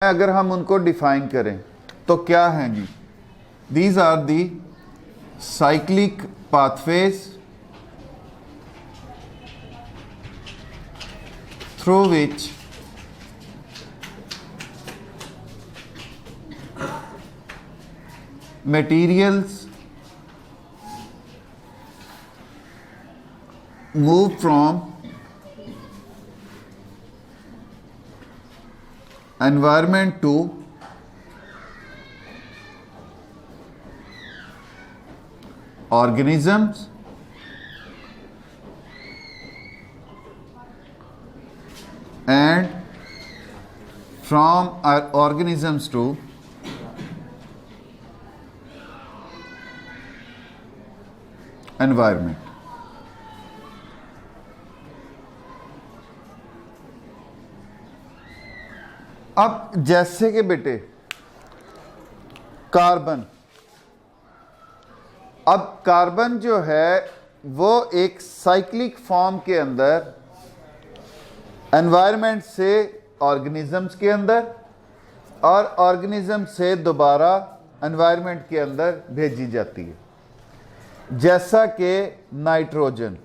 अगर हम उनको डिफाइन करें तो क्या हैं जी? These are the cyclic pathways through which materials move from environment to organisms and from our organisms to environment. अब जैसे कि बेटे कार्बन, अब कार्बन जो है वो एक साइक्लिक फॉर्म के अंदर एनवायरनमेंट से ऑर्गेनिजम्स के अंदर और ऑर्गेनिज्म से दोबारा एनवायरनमेंट के अंदर भेजी जाती है। जैसा कि नाइट्रोजन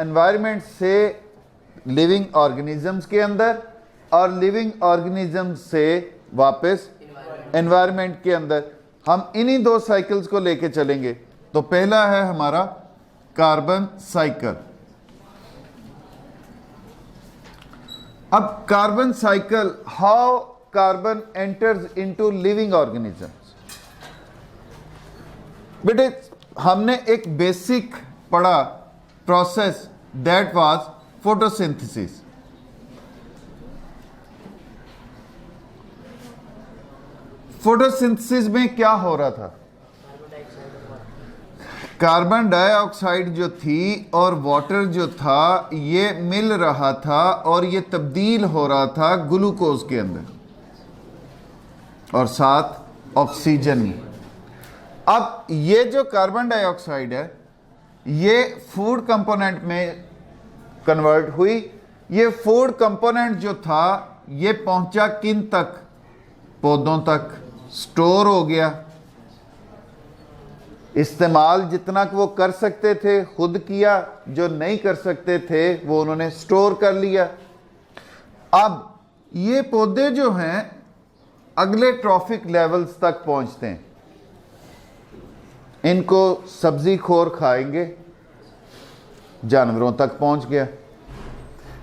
एनवायरनमेंट से लिविंग ऑर्गेनिजम्स के अंदर और लिविंग ऑर्गेनिजम्स से वापस एनवायरनमेंट के अंदर। हम इन्हीं दो साइकिल्स को लेके चलेंगे। तो पहला है हमारा कार्बन साइकिल। अब carbon cycle, how carbon enters into living organisms. बेटे हमने एक बेसिक पढ़ा process, that was photosynthesis. Photosynthesis में क्या हो रहा था? कार्बन डाइऑक्साइड जो थी और वाटर जो था ये मिल रहा था और ये तब्दील हो रहा था ग्लूकोज के अंदर और साथ ऑक्सीजन में। अब ये जो कार्बन डाइऑक्साइड है ये फूड कंपोनेंट में कन्वर्ट हुई। ये फूड कंपोनेंट जो था ये पहुंचा किन तक? पौधों तक, स्टोर हो गया। इस्तेमाल जितना वो कर सकते थे खुद किया, जो नहीं कर सकते थे वो उन्होंने स्टोर कर लिया। अब ये पौधे जो हैं अगले ट्रॉफिक लेवल्स तक पहुंचते हैं। इनको सब्जी खोर खाएंगे, जानवरों तक पहुंच गया।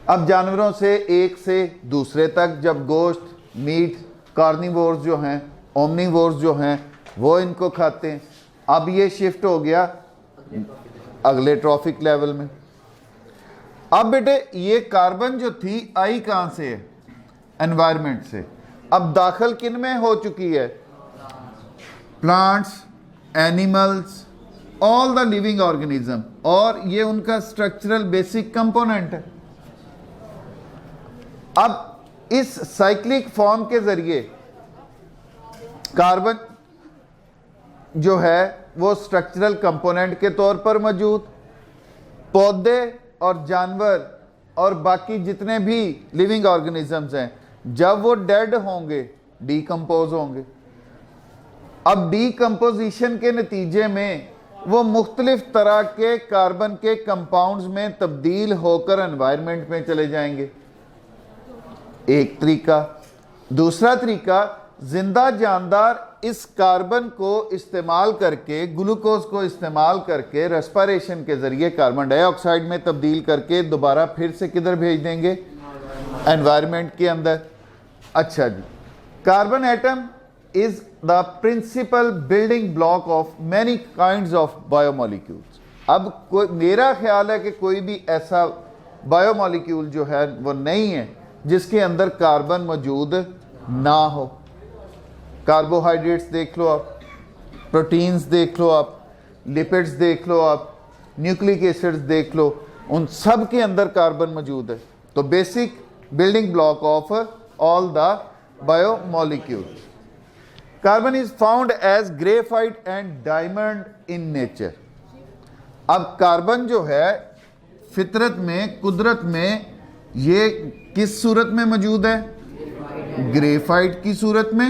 अब जानवरों से एक से दूसरे तक, जब गोश्त, मीट, कार्निवोर्स जो हैं, ओमनीवोर्स जो हैं वो इनको खाते हैं। अब ये शिफ्ट हो गया अगले ट्रॉफिक लेवल में। अब बेटे ये कार्बन जो थी आई कहां से है? एनवायरनमेंट से। अब दाखिल किन में हो चुकी है? Plants, animals, all the living organism, और ये उनका स्ट्रक्चरल बेसिक कंपोनेंट है। अब इस साइक्लिक फॉर्म के जरिए कार्बन जो है वो स्ट्रक्चरल कंपोनेंट के तौर पर मौजूद, पौधे और जानवर और बाकी जितने भी लिविंग ऑर्गेनिजम्स हैं जब वो डेड होंगे डीकंपोज होंगे। अब डीकंपोजिशन के नतीजे में वो मुख्तलिफ तरह के कार्बन के कंपाउंड्स में तब्दील होकर एनवायरनमेंट में चले जाएंगे, एक तरीका। दूसरा तरीका, जिंदा जानदार इस कार्बन को इस्तेमाल करके, ग्लूकोज को इस्तेमाल करके रेस्पिरेशन के जरिए कार्बन डाइऑक्साइड में तब्दील करके दोबारा फिर से किधर भेज देंगे? एनवायरनमेंट के अंदर। अच्छा जी, carbon atom is the principal building block of many kinds of biomolecules। अब कोई, मेरा ख्याल है कि कोई भी ऐसा बायोमोलिक्यूल जो है वो नहीं है जिसके अंदर कार्बन मौजूद ना हो। कार्बोहाइड्रेट्स देख लो आप, प्रोटीन्स देख लो आप, लिपिड्स देख लो आप, न्यूक्लिक एसिड्स देख लो, उन सब के अंदर कार्बन मौजूद है। तो basic building block of all the biomolecules. Carbon is found as graphite and diamond in nature. अब कार्बन जो है फितरत में, कुदरत में ये किस सूरत में मौजूद है? ग्रेफाइट की सूरत में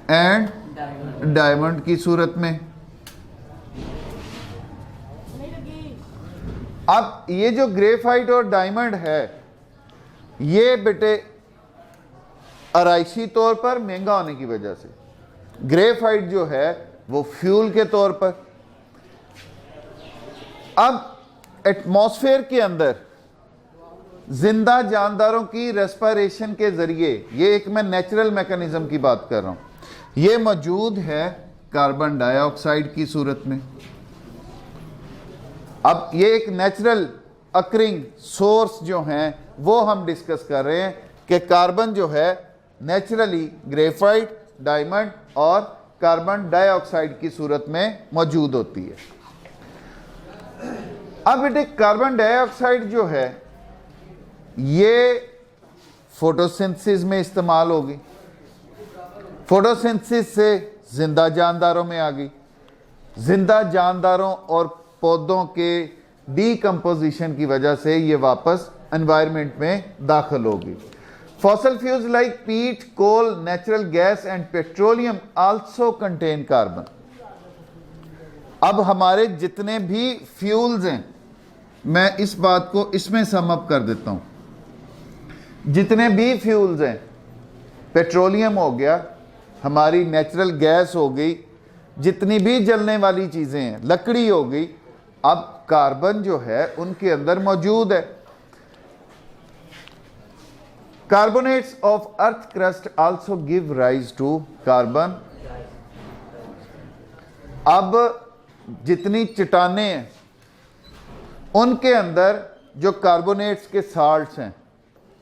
एंड डायमंड की सूरत में। अब ये जो ग्रेफाइट और डायमंड है, ये बेटे आराइशी तौर पर महंगा होने की वजह से, ग्रेफाइट जो है वो फ्यूल के तौर पर। अब एटमॉस्फेयर के अंदर जिंदा जानदारों की रेस्पिरेशन के जरिए, ये एक मैं नेचुरल मैकेनिज्म की बात कर रहा हूं, ये मौजूद है कार्बन डाइऑक्साइड की सूरत में। अब ये एक नेचुरल अकरिंग सोर्स जो हैं वो हम डिस्कस कर रहे हैं कि कार्बन जो है नेचुरली ग्रेफाइट, डायमंड और कार्बन डाइऑक्साइड की सूरत में मौजूद होती है। अब बेटे कार्बन डाइऑक्साइड जो है ये फोटोसिंथेसिस में इस्तेमाल होगी, फोटोसिंथेसिस से जिंदा जानदारों में आ गई, जिंदा जानदारों और पौधों के डीकम्पोजिशन की वजह से ये वापस एनवायरनमेंट में दाखिल होगी। Fossil fuels like peat, coal, natural gas and petroleum also contain carbon. अब हमारे जितने भी फ्यूल्स हैं, मैं इस बात को इसमें सम अप कर देता हूं, जितने भी फ्यूल्स हैं, पेट्रोलियम हो गया, हमारी नेचुरल गैस हो गई, जितनी भी जलने वाली चीजें हैं, लकड़ी हो गई, अब कार्बन जो है उनके अंदर मौजूद है। Carbonates of earth crust also give rise to carbon. अब जितनी चट्टानें हैं उनके अंदर जो कार्बोनेट्स के साल्ट्स हैं,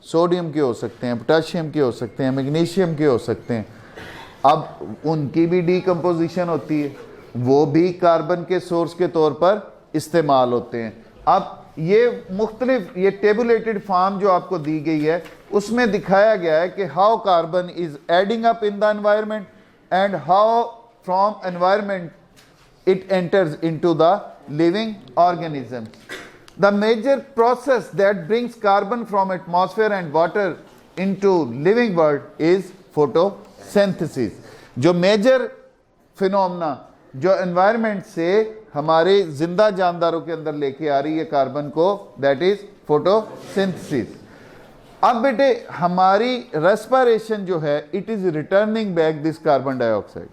सोडियम के हो सकते हैं, पोटेशियम के हो सकते हैं, मैग्नीशियम के हो सकते हैं, अब उनकी भी डीकम्पोजिशन होती है, वो भी कार्बन के सोर्स के तौर पर इस्तेमाल होते हैं। अब ये मुख्तलिफ, ये टेबुलेटेड फॉर्म जो आपको दी गई है उसमें दिखाया गया है कि how carbon is adding up in the environment and how from environment it enters into the living organisms. The major process that brings carbon from atmosphere and water into living world is photosynthesis. जो major phenomena जो environment से हमारे जिंदा जानदारों के अंदर लेके आ रही है कार्बन को, दैट इज फोटोसिंथेसिस। अब बेटे हमारी रेस्पिरेशन जो है, it is returning back this carbon dioxide.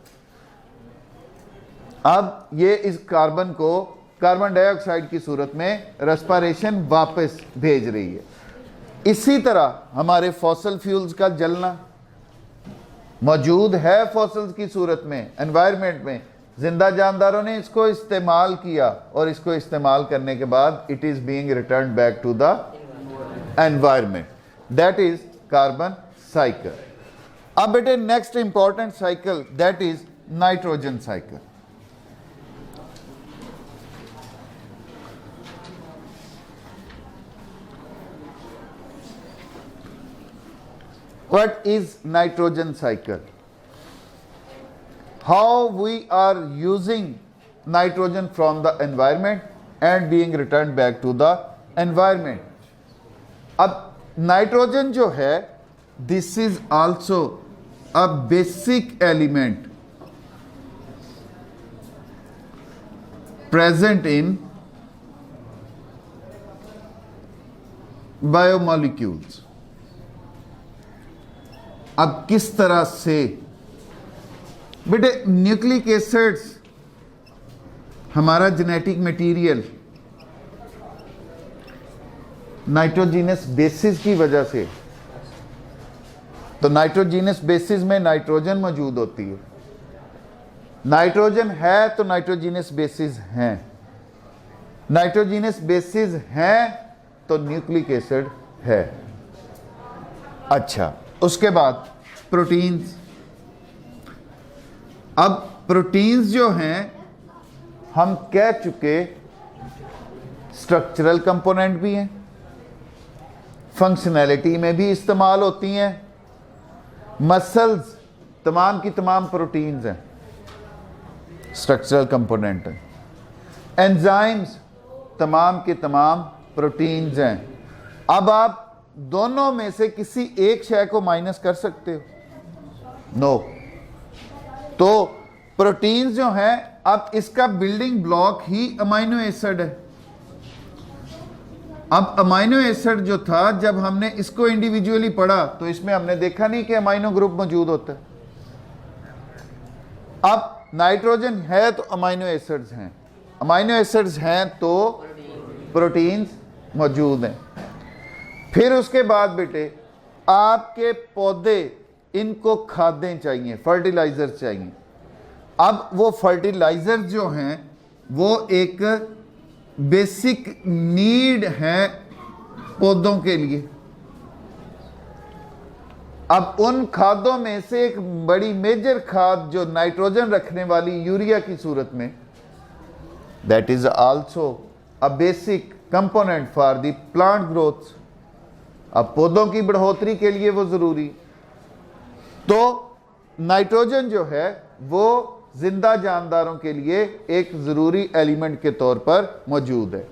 अब ये इस कार्बन को कार्बन डाइऑक्साइड की सूरत में रेस्पिरेशन वापस भेज रही है। इसी तरह हमारे फॉसल फ्यूल्स का जलना मौजूद है फॉसल्स की सूरत में एनवायरनमेंट में, जिंदा जानदारों ने इसको इस्तेमाल किया और इसको इस्तेमाल करने के बाद it is being return back to the environment, that is carbon cycle. अब बेटे next important cycle that is nitrogen cycle. What is nitrogen cycle? How we are using nitrogen from the environment and being returned back to the environment. अब nitrogen जो है, this is also a basic element present in biomolecules. अब किस तरह से बेटे nucleic acids हमारा genetic material nitrogenous basis की वजह से, तो नाइट्रोजीनस बेसिस में नाइट्रोजन मौजूद होती है, नाइट्रोजन है तो नाइट्रोजीनस बेसिस हैं, नाइट्रोजीनस बेसिस हैं तो न्यूक्लिक एसिड है। अच्छा, उसके बाद प्रोटीन्स। अब प्रोटीन्स जो हैं हम कह चुके स्ट्रक्चरल कंपोनेंट भी हैं, फंक्शनैलिटी में भी इस्तेमाल होती हैं। मसल्स तमाम की तमाम प्रोटीन्स हैं, स्ट्रक्चरल कंपोनेंट हैं। एंजाइम्स तमाम के तमाम प्रोटीन्स हैं। अब आप दोनों में से किसी एक शय को माइनस कर सकते हो? नो। तो प्रोटीन्स जो हैं, अब इसका बिल्डिंग ब्लॉक ही अमाइनो एसिड है। अब अमाइनो एसिड जो था, जब हमने इसको इंडिविजुअली पढ़ा तो इसमें हमने देखा नहीं कि अमाइनो ग्रुप मौजूद होता है। अब नाइट्रोजन है तो अमाइनो एसिड्स हैं, अमाइनो एसिड्स हैं तो प्रोटीन्स मौजूद हैं। फिर उसके बाद बेटे आपके पौधे, इनको खादें चाहिए, फर्टिलाइजर चाहिए। अब वो फर्टिलाइजर जो हैं वो एक बेसिक नीड है पौधों के लिए। अब उन खादों में से एक बड़ी मेजर खाद जो नाइट्रोजन रखने वाली यूरिया की सूरत में, that is also a basic component for the plant growth. अब पौधों की बढ़ोतरी के लिए वो जरूरी। तो नाइट्रोजन जो है वो जिंदा जानदारों के लिए एक जरूरी एलिमेंट के तौर पर मौजूद है।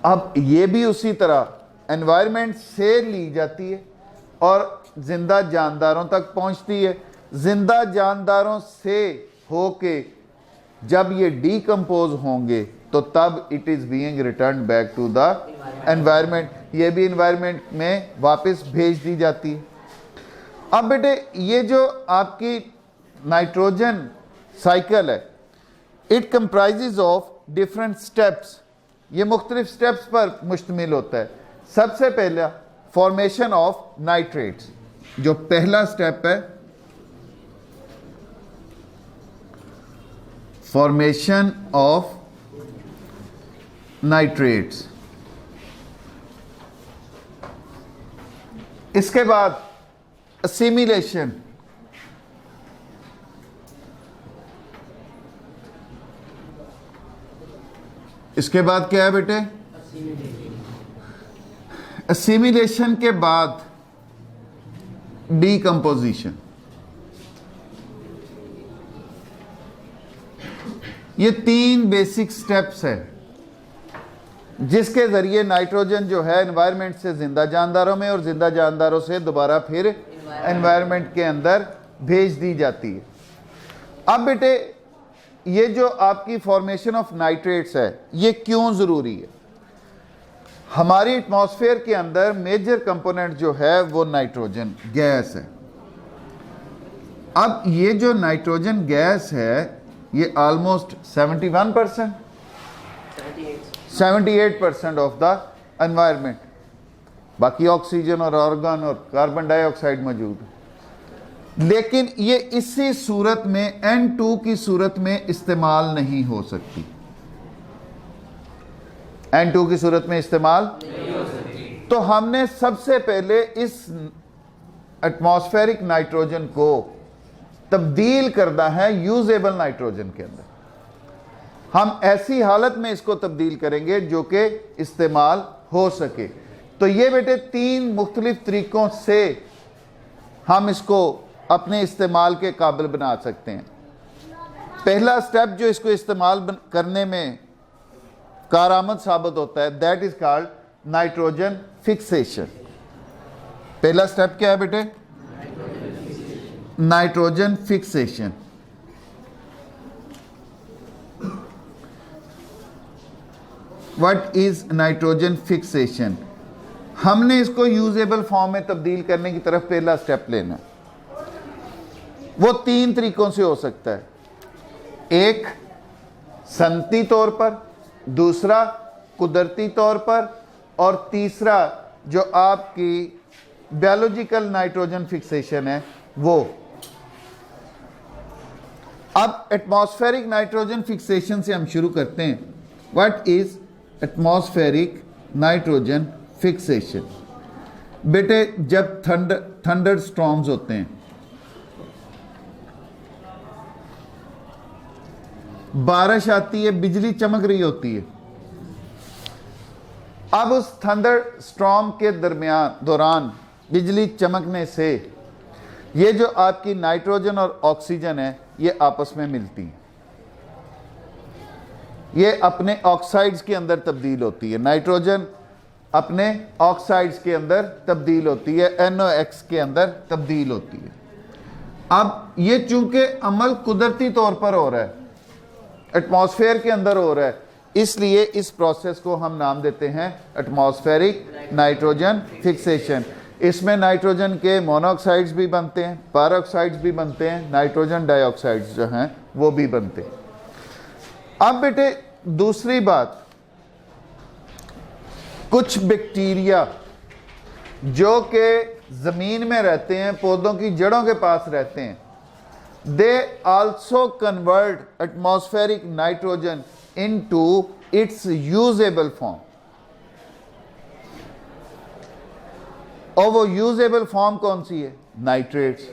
अब ये भी उसी तरह एनवायरनमेंट से ली जाती है और जिंदा जानदारों तक पहुंचती है। जिंदा जानदारों से होके जब ये डीकंपोज होंगे तो तब it is being return back to the environment. ये भी एनवायरनमेंट में वापस भेज दी जाती है। अब बेटे ये जो आपकी नाइट्रोजन साइकिल है, it comprises of different steps. ये मुख्तलिफ स्टेप्स पर मुश्तमिल होता है। सबसे पहला फॉर्मेशन ऑफ नाइट्रेट्स, जो पहला स्टेप है, फॉर्मेशन ऑफ नाइट्रेट्स। इसके बाद असिमिलेशन, इसके बाद क्या है बेटे? असिमिलेशन के बाद डीकंपोजिशन। ये तीन बेसिक स्टेप्स है जिसके जरिए नाइट्रोजन जो है एनवायरनमेंट से जिंदा जानदारों में और जिंदा जानदारों से दोबारा फिर एनवायरनमेंट के अंदर भेज दी जाती है। अब बेटे ये जो आपकी फॉर्मेशन ऑफ नाइट्रेट्स है, ये क्यों जरूरी है? हमारी एटमॉस्फेयर के अंदर मेजर कंपोनेंट जो है वो नाइट्रोजन गैस है। अब ये जो नाइट्रोजन गैस है ये ऑलमोस्ट 78% ऑफ द एनवायरनमेंट, बाकी ऑक्सीजन और आर्गन और कार्बन डाइऑक्साइड मौजूद है। लेकिन ये इसी सूरत में N2 की सूरत में इस्तेमाल नहीं हो सकती। N2 की सूरत में इस्तेमाल नहीं हो सकती। तो हमने सबसे पहले इस एटमॉस्फेरिक नाइट्रोजन को तब्दील करना है यूजेबल नाइट्रोजन के अंदर। हम ऐसी हालत में इसको तब्दील करेंगे जो कि इस्तेमाल हो सके। तो ये बेटे तीन मुख्तलिफ तरीकों से हम इसको अपने इस्तेमाल के काबिल बना सकते हैं। पहला स्टेप जो इसको इस्तेमाल करने में कारआमद साबित होता है, that is called nitrogen fixation. पहला स्टेप क्या है बेटे? Nitrogen fixation. What is nitrogen fixation? हमने इसको यूजेबल फॉर्म में तब्दील करने की तरफ पहला स्टेप लेना। वो तीन तरीकों से हो सकता है, एक सनती तौर पर, दूसरा कुदरती तौर पर, और तीसरा जो आपकी बायोलॉजिकल नाइट्रोजन फिक्सेशन है वो। अब एटमॉस्फेरिक नाइट्रोजन फिक्सेशन से हम शुरू करते हैं। What is atmospheric nitrogen fixation? बेटे जब थंडर स्टॉर्म्स होते हैं, बारिश आती है, बिजली चमक रही होती है, अब उस थंडर स्टॉर्म के दौरान बिजली चमकने से ये जो आपकी नाइट्रोजन और ऑक्सीजन है ये आपस में मिलती हैं, ये अपने ऑक्साइड्स के अंदर तब्दील होती है। नाइट्रोजन अपने ऑक्साइड्स के अंदर तब्दील होती है, NOx के अंदर तब्दील होती है। अब ये चूंकि अमल कुदरती तौर पर हो रहा है, एटमॉस्फेयर के अंदर हो रहा है, इसलिए इस प्रोसेस को हम नाम देते हैं एटमॉस्फेरिक नाइट्रोजन फिक्सेशन। इसमें नाइट्रोजन के मोनोऑक्साइड्स भी बनते हैं, पेरोक्साइड्स भी बनते हैं, नाइट्रोजन डाइऑक्साइड्स जो हैं वो भी बनते हैं। अब बेटे दूसरी बात, कुछ बैक्टीरिया जो कि जमीन में रहते हैं, पौधों की जड़ों के पास रहते हैं, they also convert atmospheric nitrogen into its usable form. और वो यूजेबल फॉर्म कौन सी है? नाइट्रेट्स।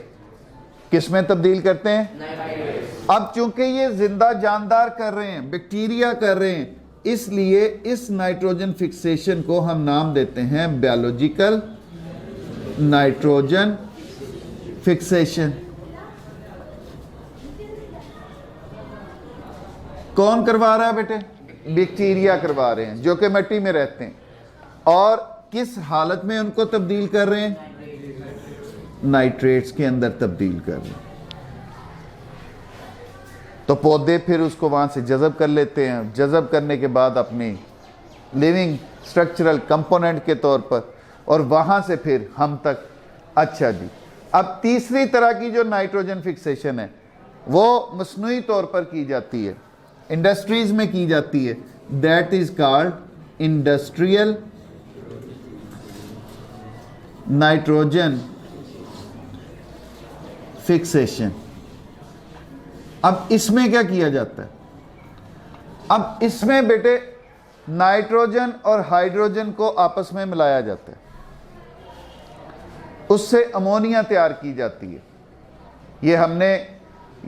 किस में तब्दील करते हैं? नाइट्रेट्स। अब चूंकि ये जिंदा जानदार कर रहे हैं, बैक्टीरिया कर रहे हैं, इसलिए इस नाइट्रोजन फिक्सेशन को हम नाम देते हैं बायोलॉजिकल नाइट्रोजन फिक्सेशन। कौन करवा रहा है बेटे? बैक्टीरिया करवा रहे हैं जो कि मिट्टी में रहते हैं। और किस हालत में उनको तब्दील कर रहे हैं? नाइट्रेट्स के अंदर तब्दील कर रहे हैं। तो पौधे फिर उसको वहां से जज़ब कर लेते हैं, जज़ब करने के बाद अपनी लिविंग स्ट्रक्चरल कंपोनेंट के तौर पर, और वहां से फिर हम तक। अच्छा जी, अब तीसरी तरह की जो नाइट्रोजन फिक्सेशन है वो मसनूई तौर पर की जाती है, इंडस्ट्रीज में की जाती है। That is called industrial nitrogen fixation. अब इसमें क्या किया जाता है? अब इसमें बेटे नाइट्रोजन और हाइड्रोजन को आपस में मिलाया जाता है, उससे अमोनिया तैयार की जाती है। ये हमने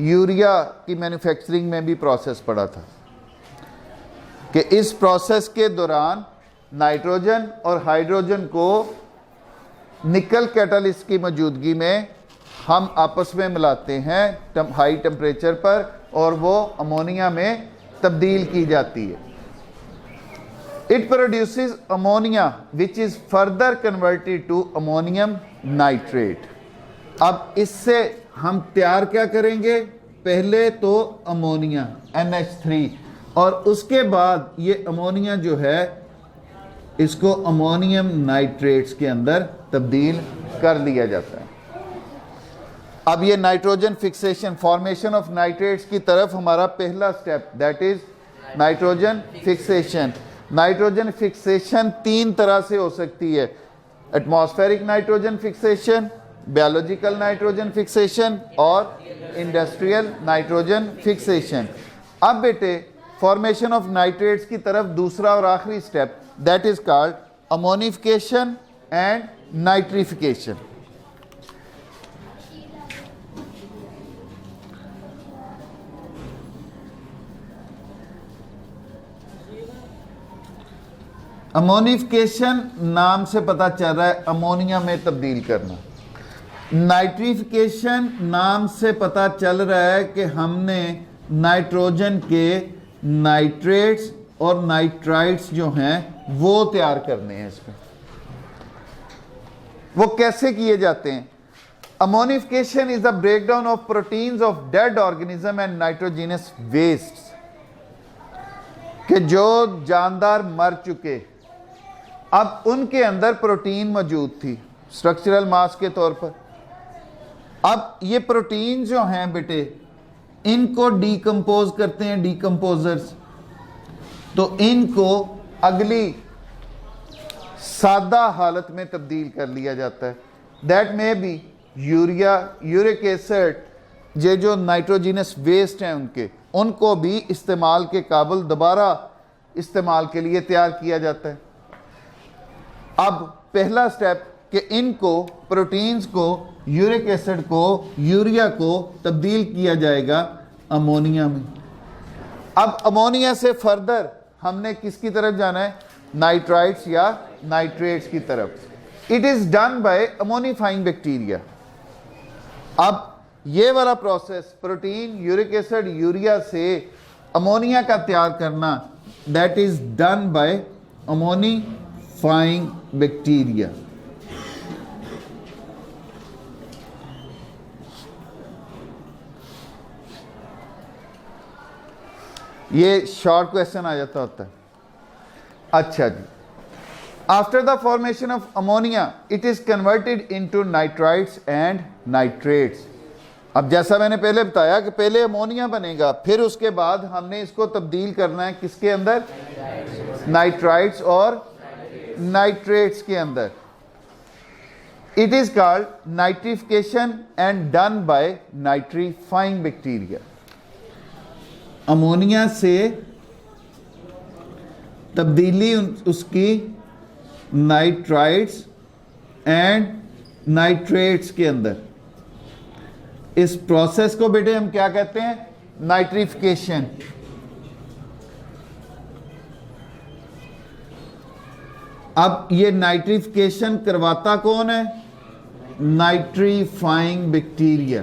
यूरिया की मैन्युफैक्चरिंग में भी प्रोसेस पढ़ा था कि इस प्रोसेस के दौरान नाइट्रोजन और हाइड्रोजन को निकल कैटालिस्ट की मौजूदगी में हम आपस में मिलाते हैं हाई टेम्परेचर पर, और वो अमोनिया में तब्दील की जाती है। It produces ammonia which is further converted to ammonium nitrate. अब इससे हम तैयार क्या करेंगे? पहले तो अमोनिया NH3, और उसके बाद ये अमोनिया जो है इसको अमोनियम नाइट्रेट्स के अंदर तब्दील कर लिया जाता है। अब ये nitrogen fixation, formation of nitrates की तरफ हमारा पहला step, that is nitrogen fixation. Nitrogen fixation तीन तरह से हो सकती है, atmospheric nitrogen fixation, biological nitrogen fixation और इंडस्ट्रियल नाइट्रोजन फिक्सेशन। अब बेटे फॉर्मेशन ऑफ नाइट्रेट्स की तरफ दूसरा और आखिरी step, that is called ammonification and nitrification. Ammonification नाम से पता चल रहा है अमोनिया में तब्दील करना। नाइट्रिफिकेशन नाम से पता चल रहा है कि हमने नाइट्रोजन के नाइट्रेट्स और नाइट्राइट्स जो हैं वो तैयार करने हैं। इसमें वो कैसे किए जाते हैं? Ammonification is the breakdown of proteins of dead organism and nitrogenous waste, कि जो जानदार मर चुके, अब उनके अंदर प्रोटीन मौजूद थी स्ट्रक्चरल मास के तौर पर। अब ये प्रोटीन जो हैं बेटे, इनको डीकंपोज करते हैं डीकंपोजर्स, तो इनको अगली सादा हालत में तब्दील कर लिया जाता है। दैट में बी यूरिया, यूरिक एसिड, ये जो नाइट्रोजीनस वेस्ट हैं उनको भी इस्तेमाल के काबिल दोबारा इस्तेमाल के लिए तैयार किया जाता है। अब पहला स्टेप कि इनको प्रोटीन्स को, यूरिक एसिड को, यूरिया को तब्दील किया जाएगा अमोनिया में। अब अमोनिया से फर्दर हमने किसकी तरफ जाना है? नाइट्राइट्स या नाइट्रेट्स की तरफ। It is done by ammonifying bacteria. अब ये वाला process protein, uric acid, urea से अमोनिया का तैयार करना, that is done by ammonification. Bacteria. ये शॉर्ट क्वेश्चन आ जाता होता है। अच्छा जी, after the formation of ammonia it is converted into nitrites and nitrates. अब जैसा मैंने पहले बताया कि पहले अमोनिया बनेगा, फिर उसके बाद हमने इसको तब्दील करना है किसके अंदर, नाइट्राइट्स और नाइट्रेट्स के अंदर। It is called nitrification and done by nitrifying bacteria. Ammonia से तब्दीली उसकी नाइट्राइट्स एंड नाइट्रेट्स के अंदर, इस प्रोसेस को बेटे हम क्या कहते हैं, नाइट्रिफिकेशन। अब ये नाइट्रिफिकेशन करवाता कौन है, nitrifying bacteria.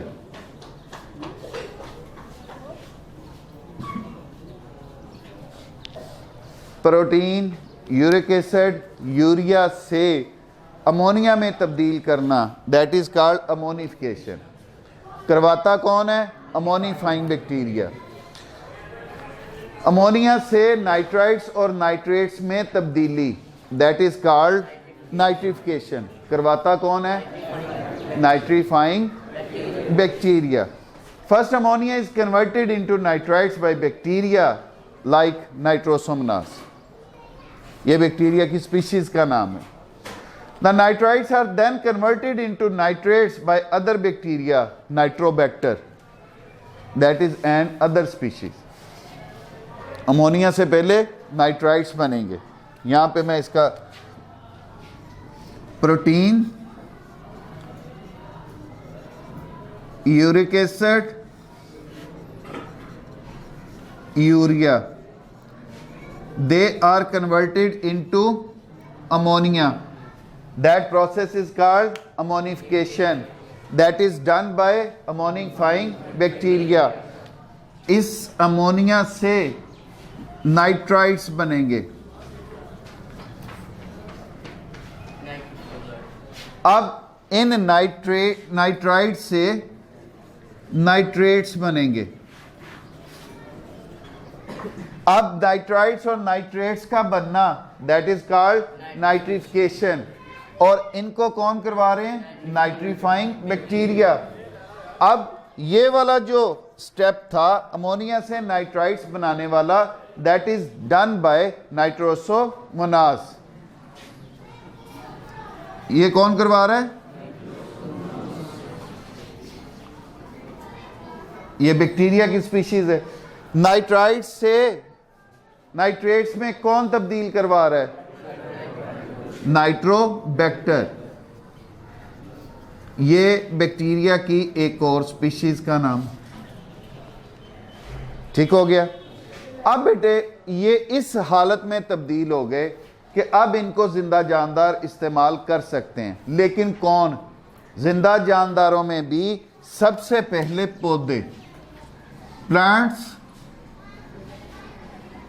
Protein, uric acid, urea से अमोनिया में तब्दील करना, दैट इज कॉल्ड अमोनिफिकेशन। करवाता कौन है, अमोनिफाइंग बैक्टीरिया। अमोनिया से नाइट्राइट्स और नाइट्रेट्स में तब्दीली, दैट इज कॉल्ड नाइट्रिफिकेशन। करवाता कौन है, nitrifying bacteria. First ammonia is converted into nitrites by bacteria like nitrosomonas. ये बैक्टीरिया की स्पीशीज का नाम है। The nitrites are then converted into nitrates by other bacteria, Nitrobacter, that is an other species. Ammonia से पहले nitrites बनेंगे। यहाँ पे मैं इसका protein, uric acid, urea, they are converted into ammonia. That process is called ammonification. That is done by ammonifying bacteria. इस ammonia से nitrites बनेंगे। अब इन नाइट्राइट से नाइट्रेट्स बनेंगे। अब नाइट्राइट्स और नाइट्रेट्स का बनना, दैट इज कॉल्ड नाइट्रिफिकेशन। और इनको कौन करवा रहे हैं, नाइट्रीफाइंग बैक्टीरिया। अब ये वाला जो स्टेप था अमोनिया से नाइट्राइट्स बनाने वाला, that is done bye Nitrosomonas. ये कौन करवा रहा है, ये बैक्टीरिया की स्पीशीज है। नाइट्राइट्स से नाइट्रेट्स में कौन तब्दील करवा रहा है, नाइट्रोबैक्टर। ये बैक्टीरिया की एक और स्पीशीज का नाम। ठीक हो गया। अब बेटे ये इस हालत में तब्दील हो गए कि अब इनको जिंदा जानदार इस्तेमाल कर सकते हैं। लेकिन कौन, जिंदा जानदारों में भी सबसे पहले पौधे, plants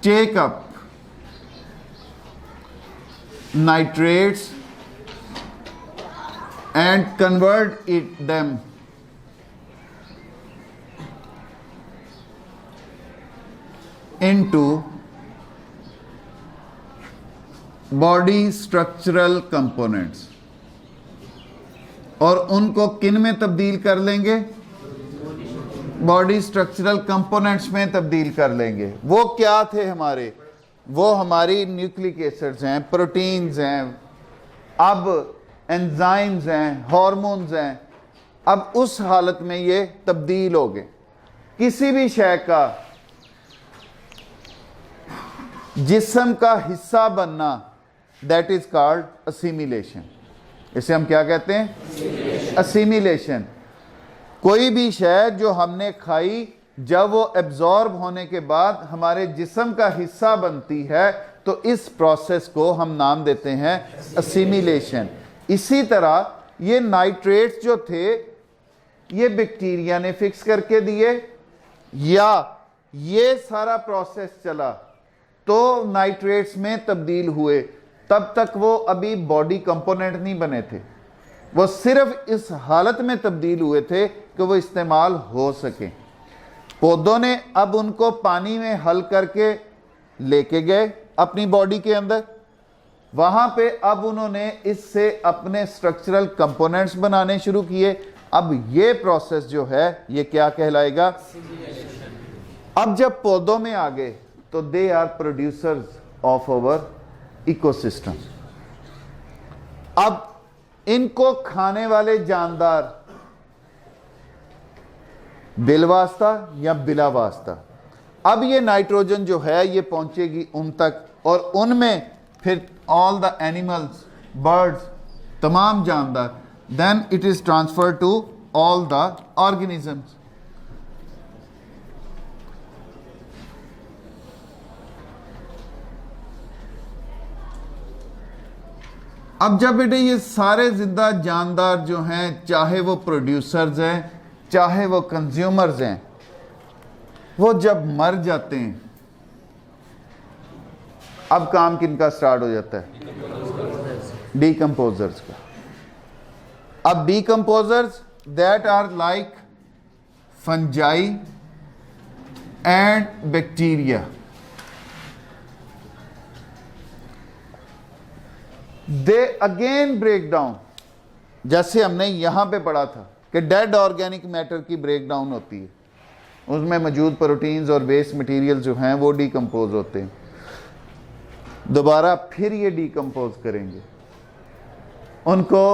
take up nitrates and convert them into body structural components। और उनको किन में तब्दील कर लेंगे, बॉडी स्ट्रक्चरल कंपोनेंट्स में तब्दील कर लेंगे। वो क्या थे हमारे, वो हमारी न्यूक्लिक एसिड्स हैं, प्रोटीन्स हैं, अब एंजाइम्स हैं, हार्मोन्स हैं। अब उस हालत में ये तब्दील हो गए। किसी भी शय का जिस्म का हिस्सा बनना, दैट इज कॉल्ड असिमिलेशन। इसे हम क्या कहते हैं, असिमिलेशन। कोई भी शय जो हमने खाई, जब वो एब्जॉर्ब होने के बाद हमारे जिस्म का हिस्सा बनती है, तो इस प्रोसेस को हम नाम देते हैं असिमिलेशन। इसी तरह ये नाइट्रेट्स जो थे, ये बैक्टीरिया ने फिक्स करके दिए, या ये सारा प्रोसेस चला तो नाइट्रेट्स में तब्दील हुए। तब तक वो अभी बॉडी कंपोनेंट नहीं बने थे, वो सिर्फ इस हालत में तब्दील हुए थे कि वो इस्तेमाल हो सके। पौधों ने अब उनको पानी में हल करके लेके गए अपनी बॉडी के अंदर, वहां पे अब उन्होंने इससे अपने स्ट्रक्चरल कंपोनेंट्स बनाने शुरू किए। अब ये प्रोसेस जो है ये क्या कहलाएगा? अब जब पौधों में आ गए तो they are producers of our ecosystem. अब इनको खाने वाले जानदार बिलवास्ता या बिला वास्ता, अब ये नाइट्रोजन जो है ये पहुंचेगी उन तक, और उनमें फिर ऑल द एनिमल्स, बर्ड्स, तमाम जानदार, then it is transfer to all the organisms. अब जब बेटे ये सारे जिंदा जानदार जो हैं, चाहे वो प्रोड्यूसर्स हैं चाहे वो कंज्यूमर्स हैं, वो जब मर जाते हैं, अब काम किनका स्टार्ट हो जाता है? डीकंपोजर्स का। अब decomposers that are like fungi and bacteria, they again break down. जैसे हमने यहां पे पढ़ा था कि डेड ऑर्गेनिक मैटर की ब्रेक डाउन होती है, उसमें मौजूद प्रोटीन्स और वेस्ट मटेरियल जो हैं वो डीकंपोज होते हैं, दोबारा फिर ये डीकंपोज करेंगे, उनको